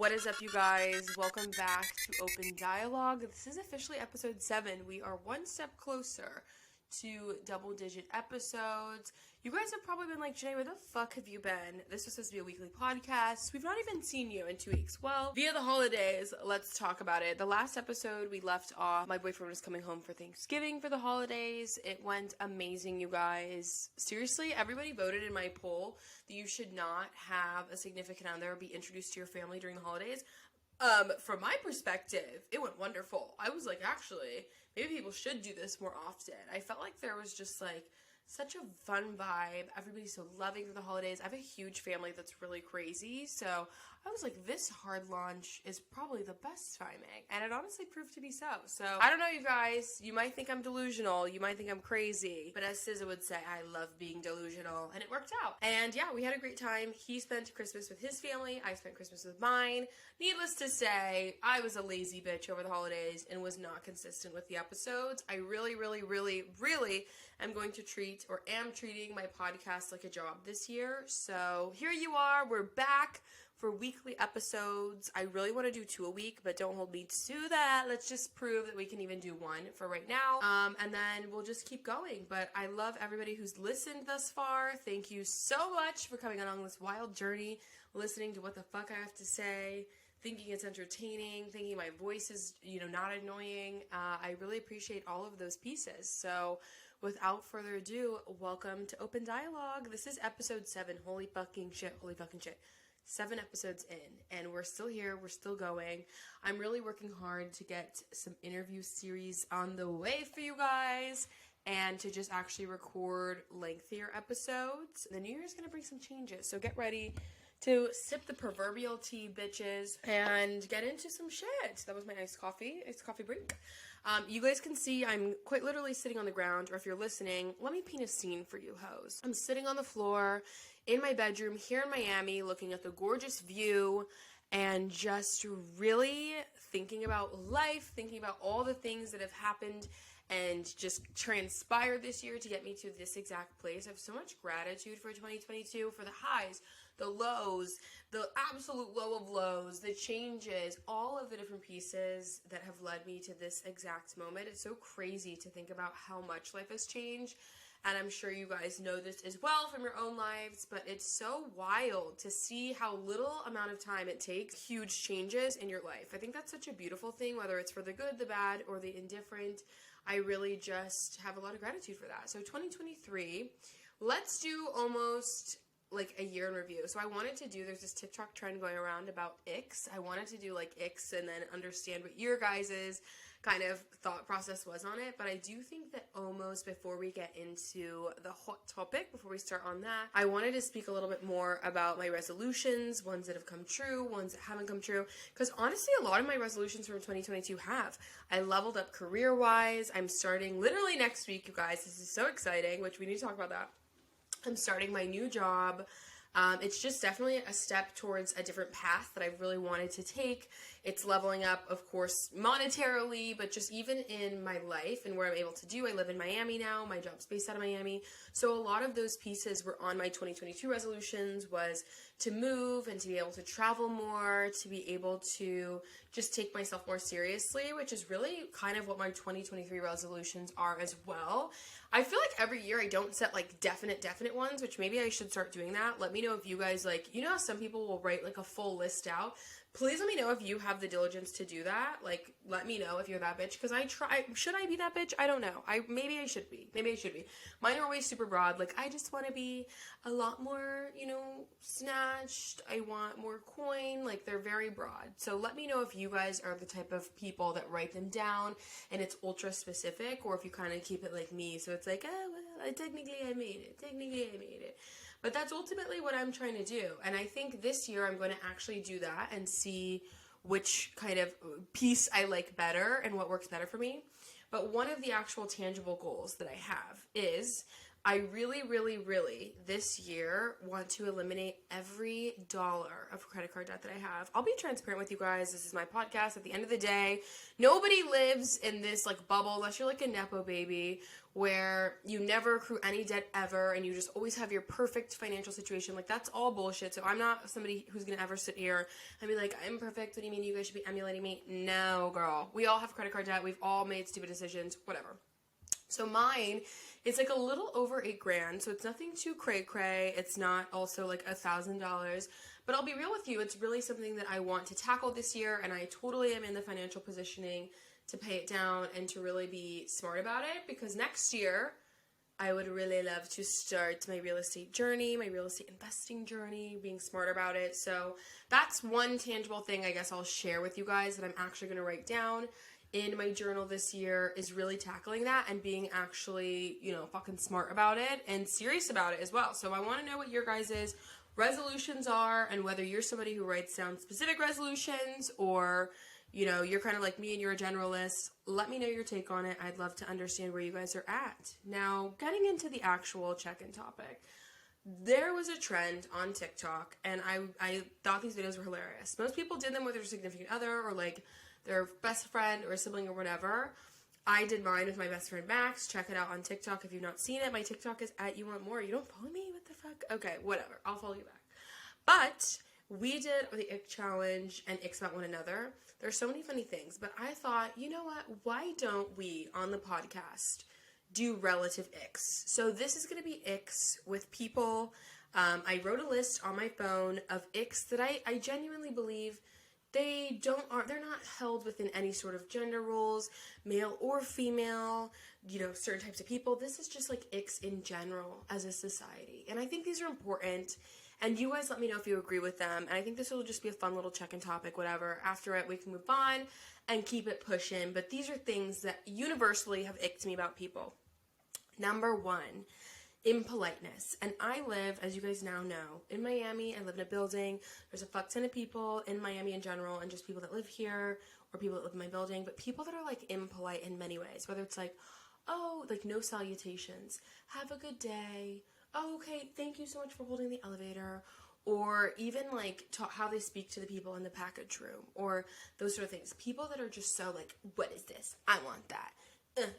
What is up, you guys? Welcome back to Open Dialogue. This is officially episode 7. We are one step closer to double-digit episodes. You guys have probably been like, Jenay, where the fuck have you been? This was supposed to be a weekly podcast. We've not even seen you in 2 weeks. Well, via the holidays, let's talk about it. The last episode we left off, my boyfriend was coming home for Thanksgiving for the holidays. It went amazing, you guys. Seriously, everybody voted in my poll that you should not have a significant other be introduced to your family during the holidays. From my perspective, it went wonderful. I was like, actually, maybe people should do this more often. I felt like there was just like such a fun vibe. Everybody's so loving for the holidays. I have a huge family that's really crazy, so I was like, this hard launch is probably the best timing, and it honestly proved to be so. So, I don't know, you guys, you might think I'm delusional, you might think I'm crazy, but as SZA would say, I love being delusional, and it worked out. And yeah, we had a great time. He spent Christmas with his family, I spent Christmas with mine. Needless to say, I was a lazy bitch over the holidays and was not consistent with the episodes. I really am going to am treating my podcast like a job this year. So here you are, we're back for weekly episodes. I really want to do 2 a week, but don't hold me to that. Let's just prove that we can even do 1 for right now. And then we'll just keep going. But I love everybody who's listened thus far. Thank you so much for coming along this wild journey, listening to what the fuck I have to say, thinking it's entertaining, thinking my voice is, not annoying. I really appreciate all of those pieces. So without further ado, welcome to Open Dialogue. This is episode 7. Holy fucking shit. 7 episodes in, and we're still here, we're still going. I'm really working hard to get some interview series on the way for you guys, and to just actually record lengthier episodes. The new year's gonna bring some changes, so get ready to sip the proverbial tea, bitches, and get into some shit. That was my iced coffee break. You guys can see I'm quite literally sitting on the ground, or if you're listening, let me paint a scene for you hoes. I'm sitting on the floor in my bedroom here in Miami, looking at the gorgeous view, and just really thinking about life, thinking about all the things that have happened and just transpired this year to get me to this exact place. I have so much gratitude for 2022, for the highs, the lows, the absolute low of lows, the changes, all of the different pieces that have led me to this exact moment. It's so crazy to think about how much life has changed, and I'm sure you guys know this as well from your own lives, but it's so wild to see how little amount of time it takes huge changes in your life. I think that's such a beautiful thing, whether it's for the good, the bad, or the indifferent. I really just have a lot of gratitude for that. So 2023, let's do almost like a year in review. So I wanted to do, there's this TikTok trend going around about icks. I wanted to do like icks and then understand what your guys's kind of thought process was on it. But I do think that almost before we get into the hot topic, before we start on that, I wanted to speak a little bit more about my resolutions, ones that have come true, ones that haven't come true. Because honestly, a lot of my resolutions from 2022 have. I leveled up career-wise. I'm starting literally next week, you guys. This is so exciting, which we need to talk about that. I'm starting my new job. It's just definitely a step towards a different path that I've really wanted to take. It's leveling up, of course, monetarily, but just even in my life and where I'm able to do. I live in Miami now. My job's based out of Miami. So a lot of those pieces were on my 2022 resolutions, was to move and to be able to travel more, to be able to just take myself more seriously, which is really kind of what my 2023 resolutions are as well. I feel like every year I don't set like definite ones, which maybe I should start doing that. Let me know if you guys like, how some people will write like a full list out. Please let me know if you have the diligence to do that. Like, let me know if you're that bitch, because should I be that bitch? I don't know. Maybe I should be. Mine are always super broad. Like, I just want to be a lot more, snatched. I want more coin. Like, they're very broad. So let me know if you guys are the type of people that write them down and it's ultra specific, or if you kind of keep it like me. So it's like, technically I made it. But that's ultimately what I'm trying to do. And I think this year I'm going to actually do that and see which kind of piece I like better and what works better for me. But one of the actual tangible goals that I have is I really, really, really this year want to eliminate every dollar of credit card debt that I have. I'll be transparent with you guys. This is my podcast. At the end of the day, nobody lives in this like bubble unless you're like a Nepo baby where you never accrue any debt ever and you just always have your perfect financial situation. Like, that's all bullshit. So I'm not somebody who's going to ever sit here and be like, I'm perfect. What do you mean you guys should be emulating me? No, girl. We all have credit card debt. We've all made stupid decisions, whatever. So mine, it's like a little over $8,000, so it's nothing too cray-cray. It's not also like $1,000, but I'll be real with you, it's really something that I want to tackle this year, and I totally am in the financial positioning to pay it down and to really be smart about it, because next year, I would really love to start my real estate journey, my real estate investing journey, being smart about it. So that's one tangible thing I guess I'll share with you guys that I'm actually going to write down in my journal this year, is really tackling that and being actually, fucking smart about it and serious about it as well. So I want to know what your guys' resolutions are, and whether you're somebody who writes down specific resolutions, or, you're kind of like me and you're a generalist. Let me know your take on it. I'd love to understand where you guys are at. Now, getting into the actual check-in topic. There was a trend on TikTok, and I thought these videos were hilarious. Most people did them with their significant other, or like their best friend or sibling or whatever. I did mine with my best friend Max. Check it out on TikTok if you've not seen it. My TikTok is at You Want More. You don't follow me? What the fuck? Okay, whatever. I'll follow you back. But we did the ick challenge and icks about one another. There's so many funny things, but I thought, you know what? Why don't we on the podcast do relative icks? So this is going to be icks with people. I wrote a list on my phone of icks that I genuinely believe they're not held within any sort of gender roles, male or female, certain types of people. This is just like icks in general as a society. And I think these are important. And you guys let me know if you agree with them. And I think this will just be a fun little check-in topic, whatever. After it, we can move on and keep it pushing. But these are things that universally have icked me about people. Number one, impoliteness. And I live, as you guys now know, in Miami. I live in a building. There's a fuck ton of people in Miami in general, and just people that live here or people that live in my building, but people that are like impolite in many ways, whether it's like, oh, like no salutations, have a good day, oh, okay, thank you so much for holding the elevator, or even like how they speak to the people in the package room, or those sort of things. People that are just so like, what is this? I want that.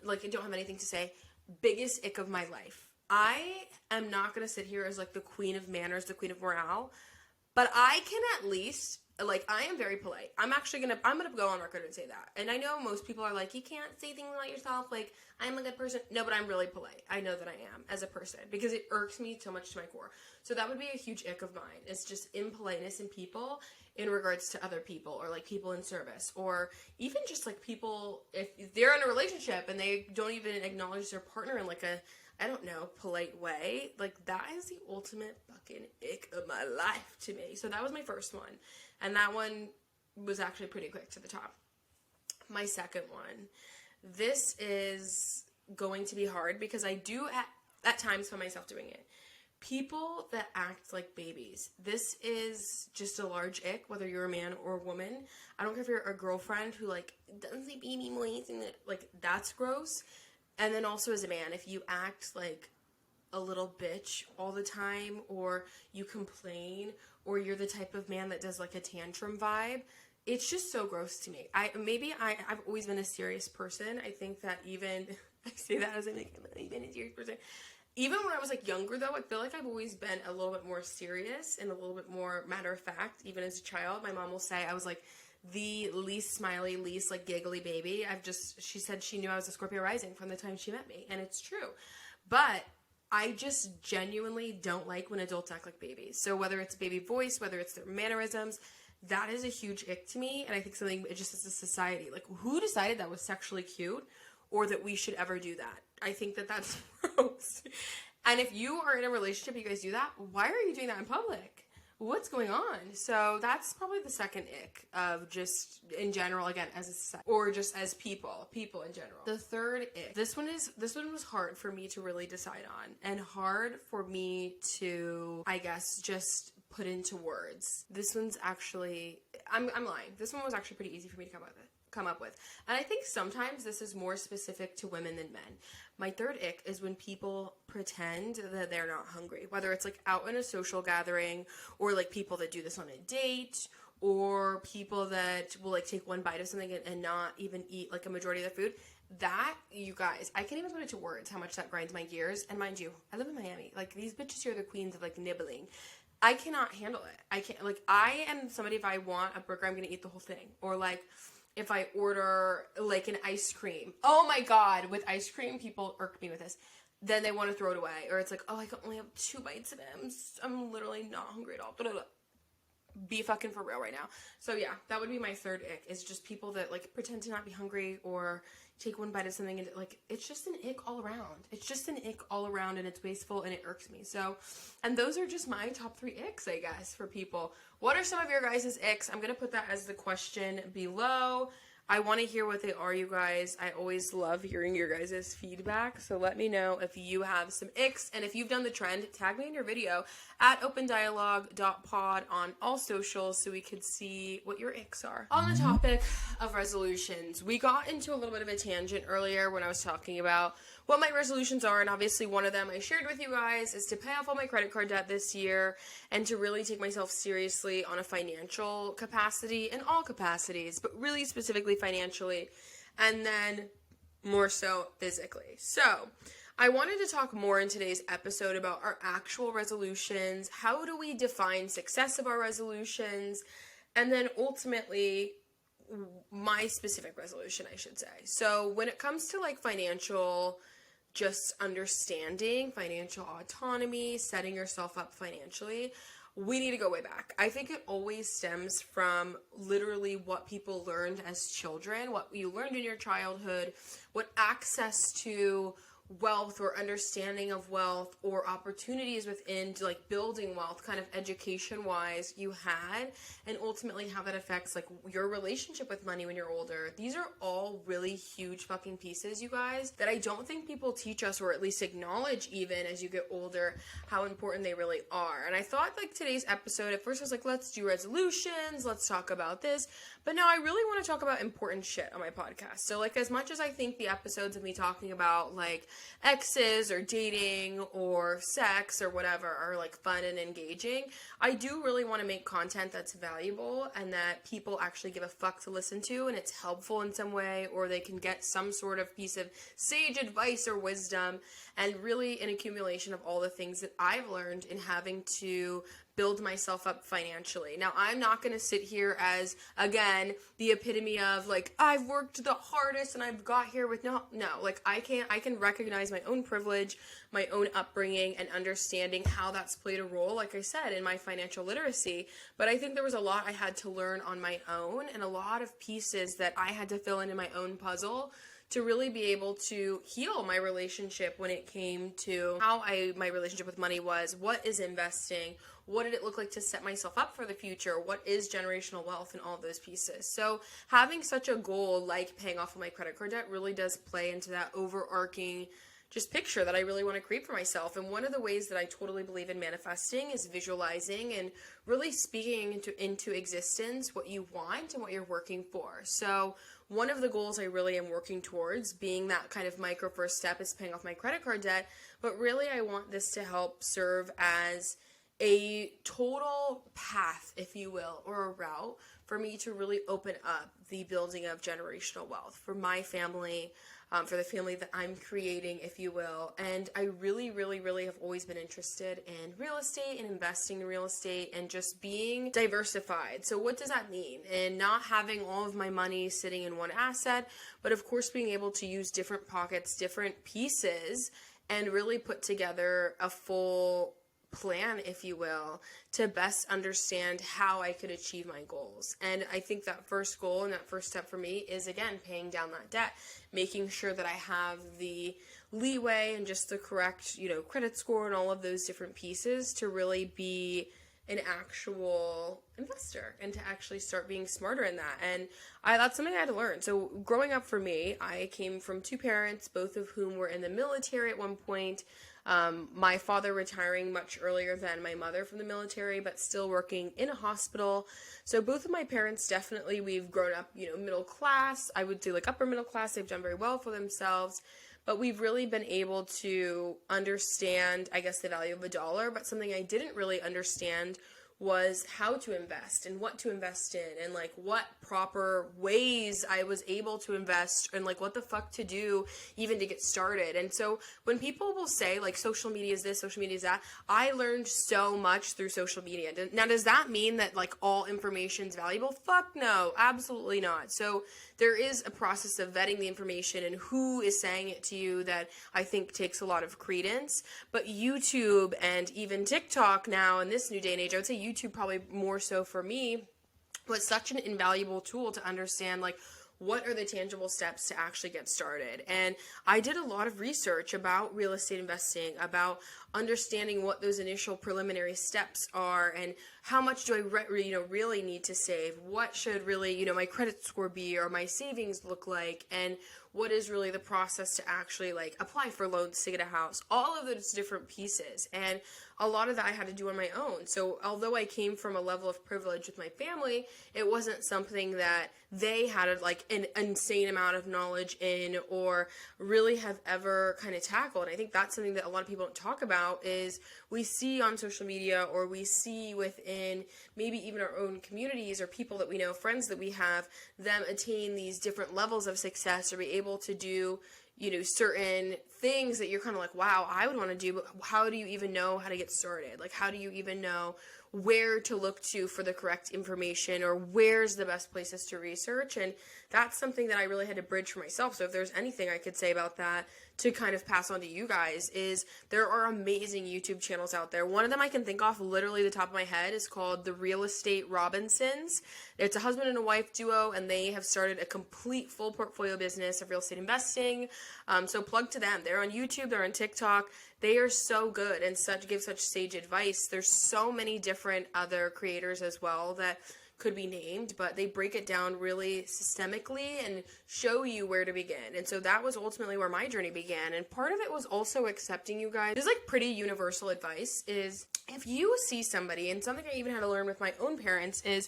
Like, I don't have anything to say. Biggest ick of my life. I am not going to sit here as like the queen of manners, the queen of morale, but I can at least, like, I am very polite. I'm going to go on record and say that. And I know most people are like, you can't say things about yourself, like, I'm a good person. No, but I'm really polite. I know that I am as a person, because it irks me so much to my core. So that would be a huge ick of mine. It's just impoliteness in people in regards to other people, or like people in service, or even just like people, if they're in a relationship and they don't even acknowledge their partner in like a, I don't know, polite way. Like, that is the ultimate fucking ick of my life to me. So that was my first one. And that one was actually pretty quick to the top. My second one. This is going to be hard because I do at times find myself doing it. People that act like babies. This is just a large ick, whether you're a man or a woman. I don't care if you're a girlfriend who like doesn't say baby voice, and like, that's gross. And then also as a man, if you act like a little bitch all the time, or you complain, or you're the type of man that does like a tantrum vibe, it's just so gross to me. I've always been a serious person. I think that even, I say that as I'm like, I've always been a serious person. Even when I was like younger though, I feel like I've always been a little bit more serious and a little bit more matter of fact. Even as a child, my mom will say I was like the least smiley, least like giggly baby. She said she knew I was a Scorpio rising from the time she met me, and it's true. But I just genuinely don't like when adults act like babies. So whether it's baby voice, whether it's their mannerisms, that is a huge ick to me. And I think something, it just as a society, like, who decided that was sexually cute, or that we should ever do that? I think that that's gross. And if you are in a relationship, you guys do that, why are you doing that in public? What's going on? So that's probably the second ick of just in general, again, as a society, or just as people in general. The third ick, this one was hard for me to really decide on, and hard for me to, I guess, just put into words. This one's actually, I'm lying. This one was actually pretty easy for me to come up with. And I think sometimes this is more specific to women than men. My third ick is when people pretend that they're not hungry, whether it's like out in a social gathering, or like people that do this on a date, or people that will like take one bite of something and not even eat like a majority of the food. That, you guys, I can't even put it to words how much that grinds my gears. And mind you, I live in Miami. Like, these bitches here are the queens of like nibbling. I cannot handle it. I can't, like, I am somebody, if I want a burger, I'm gonna eat the whole thing. Or like, if I order like an ice cream, oh my god, with ice cream, people irk me with this. Then they want to throw it away. Or it's like, oh, I can only have 2 bites of it. I'm literally not hungry at all. Be fucking for real right now. So yeah, that would be my third ick, is just people that like pretend to not be hungry or take one bite of something and like, it's just an ick all around. It's just an ick all around, and it's wasteful and it irks me. So, and those are just my top 3 icks, I guess, for people. What are some of your guys' icks? I'm gonna put that as the question below. I want to hear what they are, you guys. I always love hearing your guys' feedback, so let me know if you have some icks, and if you've done the trend, tag me in your video at opendialogue.pod on all socials so we could see what your icks are. On the topic of resolutions, we got into a little bit of a tangent earlier when I was talking about what my resolutions are, and obviously one of them I shared with you guys is to pay off all my credit card debt this year and to really take myself seriously on a financial capacity, in all capacities, but really specifically financially, and then more so physically. So I wanted to talk more in today's episode about our actual resolutions. How do we define success of our resolutions? And then ultimately, my specific resolution, I should say. So when it comes to like financial, just understanding, financial autonomy, setting yourself up financially, we need to go way back. I think it always stems from literally what people learned as children, what you learned in your childhood, what access to wealth or understanding of wealth or opportunities within to like building wealth kind of education wise you had, and ultimately how that affects like your relationship with money when you're older. These are all really huge fucking pieces, you guys, that I don't think people teach us, or at least acknowledge even as you get older, how important they really are. And I thought like today's episode, at first I was like, let's do resolutions, let's talk about this, but no, I really want to talk about important shit on my podcast. So like, as much as I think the episodes of me talking about like exes or dating or sex or whatever are like fun and engaging, I do really want to make content that's valuable and that people actually give a fuck to listen to, and it's helpful in some way, or they can get some sort of piece of sage advice or wisdom, and really an accumulation of all the things that I've learned in having to build myself up financially. Now, I'm not going to sit here as, again, the epitome of like, I've worked the hardest and I've got here with no, like I can recognize my own privilege, my own upbringing, and understanding how that's played a role, like I said, in my financial literacy. But I think there was a lot I had to learn on my own, and a lot of pieces that I had to fill in my own puzzle to really be able to heal my relationship when it came to how my relationship with money was, what is investing, what did it look like to set myself up for the future, what is generational wealth, and all those pieces. So having such a goal like paying off of my credit card debt really does play into that overarching just picture that I really want to create for myself. And one of the ways that I totally believe in manifesting is visualizing and really speaking into existence what you want and what you're working for. So one of the goals I really am working towards, being that kind of micro first step, is paying off my credit card debt. But really I want this to help serve as a total path, if you will, or a route for me to really open up the building of generational wealth for my family, for the family that I'm creating, if you will. And I really, really, really have always been interested in real estate and investing in real estate and just being diversified. So what does that mean? And not having all of my money sitting in one asset, but of course being able to use different pockets, different pieces, and really put together a full plan, if you will, to best understand how I could achieve my goals. And I think that first goal and that first step for me is, again, paying down that debt, making sure that I have the leeway and just the correct, credit score and all of those different pieces to really be an actual investor and to actually start being smarter in that. And that's something I had to learn. So growing up for me, I came from 2 parents, both of whom were in the military at one point. My father retiring much earlier than my mother from the military, but still working in a hospital. So both of my parents definitely, we've grown up, middle class. I would do like upper middle class. They've done very well for themselves. But we've really been able to understand, I guess, the value of a dollar. But something I didn't really understand was how to invest and what to invest in and like what proper ways I was able to invest and like what the fuck to do even to get started. And so when people will say like social media is this, social media is that, I learned so much through social media. Now, does that mean that like all information is valuable? Fuck no, absolutely not. So there is a process of vetting the information and who is saying it to you that I think takes a lot of credence. But YouTube and even TikTok now in this new day and age, I would say YouTube probably more so for me, was such an invaluable tool to understand like what are the tangible steps to actually get started. And I did a lot of research about real estate investing, about understanding what those initial preliminary steps are and how much do I really need to save, what should really my credit score be or my savings look like, and what is really the process to actually like apply for loans to get a house, all of those different pieces. And a lot of that I had to do on my own. So although I came from a level of privilege with my family, it wasn't something that they had like an insane amount of knowledge in or really have ever kind of tackled. And I think that's something that a lot of people don't talk about is we see on social media or we see within maybe even our own communities or people that we know, friends that we have, them attain these different levels of success or be able to do certain things that you're kind of like, wow, I would want to do, but how do you even know how to get started? Like, how do you even know where to look to for the correct information or where's the best places to research? And that's something that I really had to bridge for myself. So if there's anything I could say about that to kind of pass on to you guys is there are amazing YouTube channels out there. One of them I can think off literally the top of my head is called The Real Estate Robinsons. It's a husband and a wife duo, and they have started a complete full portfolio business of real estate investing. So plug to them. They're on YouTube, they're on TikTok. They are so good and give such sage advice. There's so many different other creators as well that could be named, but they break it down really systemically and show you where to begin. And so that was ultimately where my journey began. And part of it was also accepting, you guys. There's like pretty universal advice is if you see somebody, and something I even had to learn with my own parents is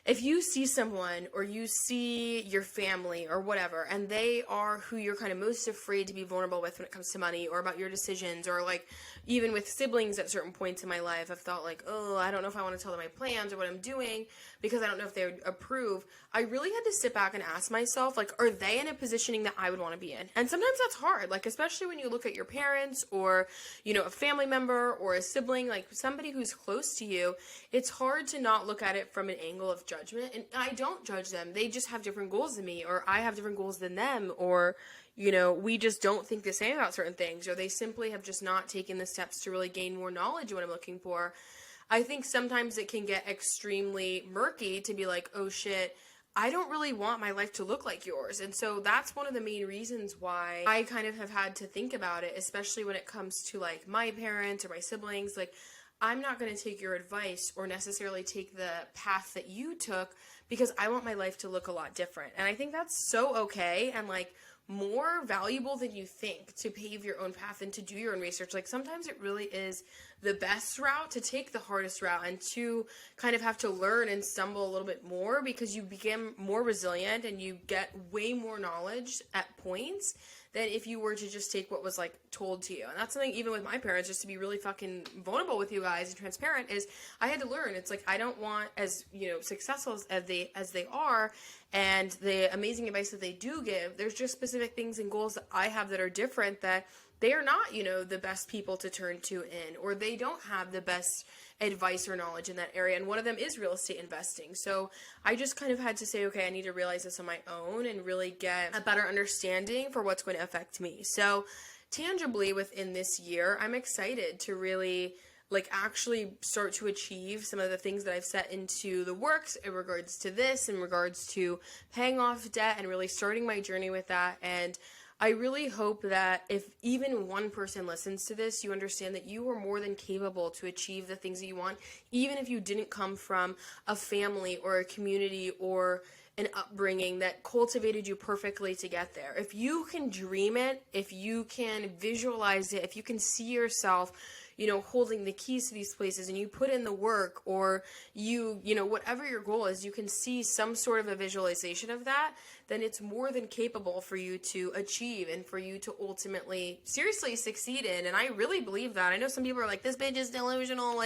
if you see someone or you see your family or whatever, and they are who you're kind of most afraid to be vulnerable with when it comes to money or about your decisions, or like even with siblings at certain points in my life, I've thought like, oh, I don't know if I want to tell them my plans or what I'm doing because I don't know if they would approve. I really had to sit back and ask myself, like, are they in a positioning that I would want to be in? And sometimes that's hard, like, especially when you look at your parents or, a family member or a sibling, like somebody who's close to you, it's hard to not look at it from an angle of judgment. And I don't judge them. They just have different goals than me, or I have different goals than them, or we just don't think the same about certain things, or they simply have just not taken the steps to really gain more knowledge of what I'm looking for. I think sometimes it can get extremely murky to be like, oh shit, I don't really want my life to look like yours. And so that's one of the main reasons why I kind of have had to think about it, especially when it comes to like my parents or my siblings. Like, I'm not going to take your advice or necessarily take the path that you took because I want my life to look a lot different. And I think that's so okay and like more valuable than you think to pave your own path and to do your own research. Like sometimes it really is the best route to take the hardest route and to kind of have to learn and stumble a little bit more because you become more resilient and you get way more knowledge at points than if you were to just take what was like told to you. And that's something even with my parents, just to be really fucking vulnerable with you guys and transparent, is I had to learn. It's like I don't want as successful as they are and the amazing advice that they do give, there's just specific things and goals that I have that are different that they are not, the best people to turn to in, or they don't have the best advice or knowledge in that area. And one of them is real estate investing. So I just kind of had to say, okay, I need to realize this on my own and really get a better understanding for what's going to affect me. So tangibly within this year, I'm excited to really actually start to achieve some of the things that I've set into the works in regards to this, in regards to paying off debt and really starting my journey with that. And I really hope that if even one person listens to this, you understand that you are more than capable to achieve the things that you want, even if you didn't come from a family or a community or an upbringing that cultivated you perfectly to get there. If you can dream it, if you can visualize it, if you can see yourself, holding the keys to these places, and you put in the work, or whatever your goal is, you can see some sort of a visualization of that, then it's more than capable for you to achieve and for you to ultimately seriously succeed in. And I really believe that. I know some people are like, this bitch is delusional,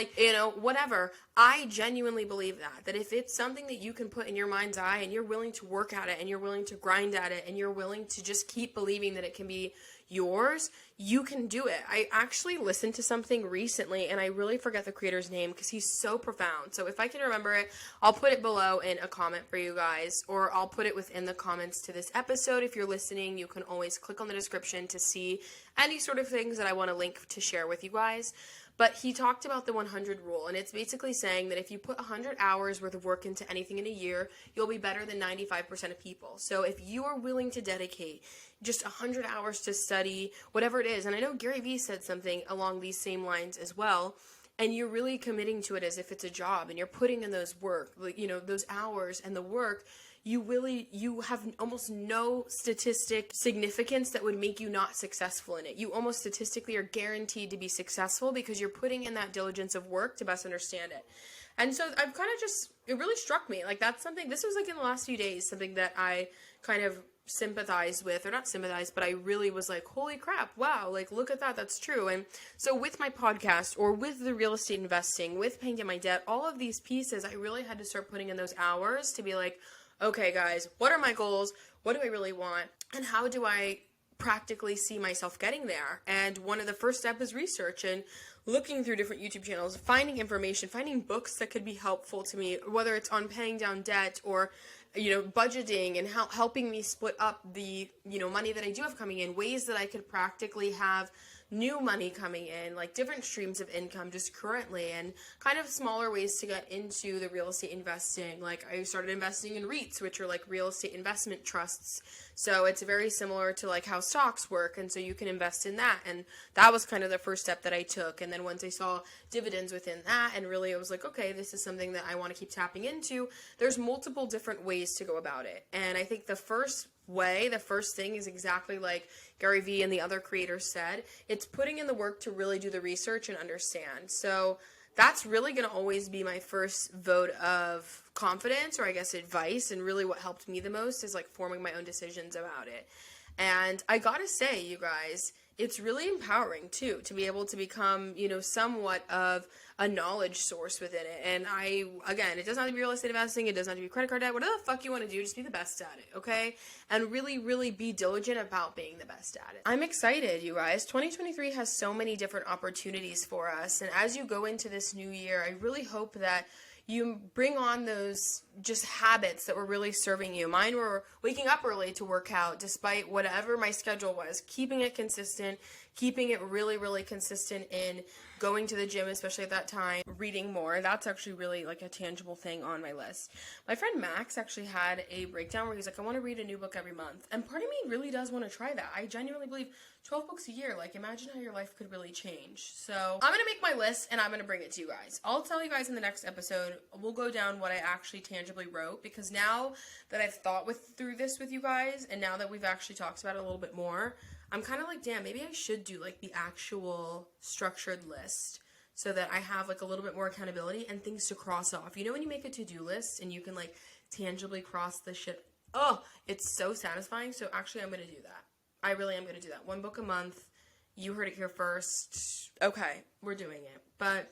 whatever. I genuinely believe that if it's something that you can put in your mind's eye and you're willing to work at it and you're willing to grind at it and you're willing to just keep believing that it can be yours, you can do it. I actually listened to something recently, and I really forget the creator's name because he's so profound. So if I can remember it, I'll put it below in a comment for you guys, or I'll put it within the comments to this episode. If you're listening, you can always click on the description to see any sort of things that I want to link to share with you guys. But he talked about the 100 rule, and it's basically saying that if you put 100 hours worth of work into anything in a year, you'll be better than 95% of people. So if you are willing to dedicate just 100 hours to study, whatever it is, and I know Gary Vee said something along these same lines as well, and you're really committing to it as if it's a job, and you're putting in those those hours and the work, you have almost no statistic significance that would make you not successful in it. You almost statistically are guaranteed to be successful because you're putting in that diligence of work to best understand it. And so I've kind of it really struck me. Like, that's something, this was like in the last few days, something that I kind of sympathized with, or not sympathized, but I really was like, holy crap, wow, like, look at that, that's true. And so with my podcast, or with the real estate investing, with paying down my debt, all of these pieces, I really had to start putting in those hours to be like, okay, guys, what are my goals? What do I really want? And how do I practically see myself getting there? And one of the first steps is research and looking through different YouTube channels, finding information, finding books that could be helpful to me, whether it's on paying down debt or budgeting, and helping me split up the, money that I do have coming in, ways that I could practically have new money coming in, like different streams of income just currently, and kind of smaller ways to get into the real estate investing. Like, I started investing in REITs, which are like real estate investment trusts. So it's very similar to like how stocks work, and so you can invest in that. And that was kind of the first step that I took. And then once I saw dividends within that, and really I was like, okay, this is something that I want to keep tapping into. There's multiple different ways to go about it. And I think the first thing is exactly like Gary Vee and the other creators said. It's putting in the work to really do the research and understand. So that's really going to always be my first vote of confidence, or I guess advice, and really what helped me the most is like forming my own decisions about it. And I gotta say, you guys, it's really empowering too to be able to become, somewhat of a knowledge source within it. And it doesn't have to be real estate investing, it doesn't have to be credit card debt, whatever the fuck you want to do, just be the best at it, okay? And really, really be diligent about being the best at it. I'm excited, you guys. 2023 has so many different opportunities for us, and as you go into this new year, I really hope that you bring on those just habits that were really serving you. Mine were waking up early to work out despite whatever my schedule was, keeping it consistent, keeping it really, really consistent in going to the gym, especially at that time, reading more. That's actually really like a tangible thing on my list. My friend Max actually had a breakdown where he's like, I want to read a new book every month. And part of me really does want to try that. I genuinely believe 12 books a year, like, imagine how your life could really change. So I'm going to make my list and I'm going to bring it to you guys. I'll tell you guys in the next episode. We'll go down what I actually tangibly wrote, because now that I've thought through this with you guys, and now that we've actually talked about it a little bit more, I'm kind of like, damn, maybe I should do like the actual structured list so that I have like a little bit more accountability and things to cross off. You know when you make a to-do list and you can like tangibly cross the shit? Oh, it's so satisfying. So actually I'm going to do that. I really am going to do that. 1 book a month. You heard it here first. Okay, we're doing it. But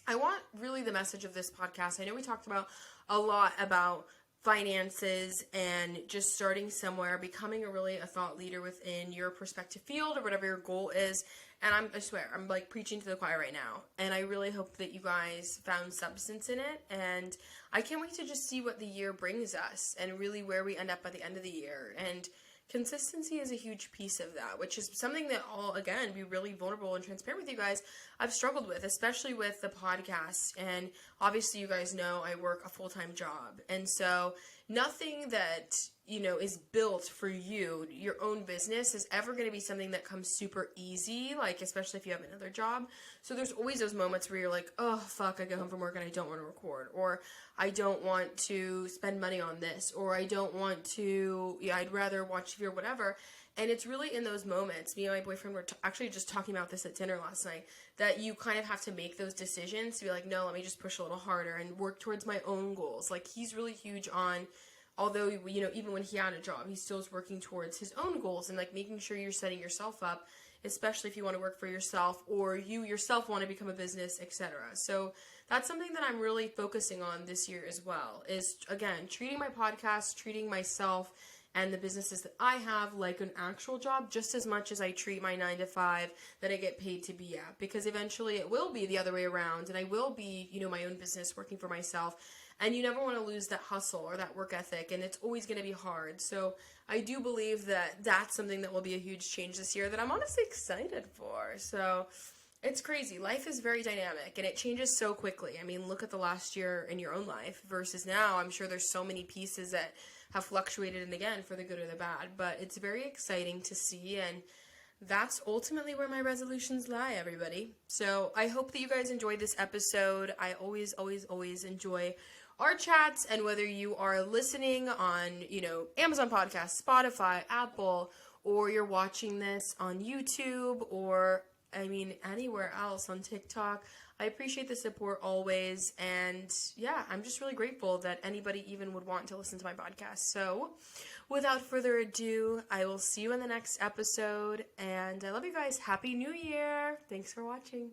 I want really the message of this podcast. I know we talked about a lot about finances and just starting somewhere, becoming a thought leader within your prospective field or whatever your goal is. And I swear, I'm like preaching to the choir right now. And I really hope that you guys found substance in it. And I can't wait to just see what the year brings us and really where we end up by the end of the year. And consistency is a huge piece of that, which is something that I'll, again, be really vulnerable and transparent with you guys. I've struggled with, especially with the podcast. And obviously you guys know I work a full-time job. And so nothing that is built for you, your own business is ever going to be something that comes super easy, like especially if you have another job. So there's always those moments where you're like, oh fuck, I go home from work and I don't want to record, or I don't want to spend money on this, or I don't want to, I'd rather watch TV or whatever. And it's really in those moments, me and my boyfriend were actually just talking about this at dinner last night, that you kind of have to make those decisions to be like, no, let me just push a little harder and work towards my own goals. Like, he's really huge on, although, even when he had a job, he still is working towards his own goals and, like, making sure you're setting yourself up, especially if you want to work for yourself or you yourself want to become a business, etc. So that's something that I'm really focusing on this year as well, is, again, treating my podcast, treating myself and the businesses that I have like an actual job just as much as I treat my 9-to-5 that I get paid to be at, because eventually it will be the other way around and I will be, my own business working for myself. And you never want to lose that hustle or that work ethic, and it's always going to be hard. So I do believe that that's something that will be a huge change this year that I'm honestly excited for. So it's crazy. Life is very dynamic, and it changes so quickly. I mean, look at the last year in your own life versus now. I'm sure there's so many pieces that have fluctuated, and again, for the good or the bad. But it's very exciting to see, and that's ultimately where my resolutions lie, everybody. So I hope that you guys enjoyed this episode. I always, always, always enjoy our chats, and whether you are listening on, Amazon Podcasts, Spotify, Apple, or you're watching this on YouTube, or, anywhere else on TikTok, I appreciate the support always, and yeah, I'm just really grateful that anybody even would want to listen to my podcast. So, without further ado, I will see you in the next episode, and I love you guys. Happy New Year! Thanks for watching.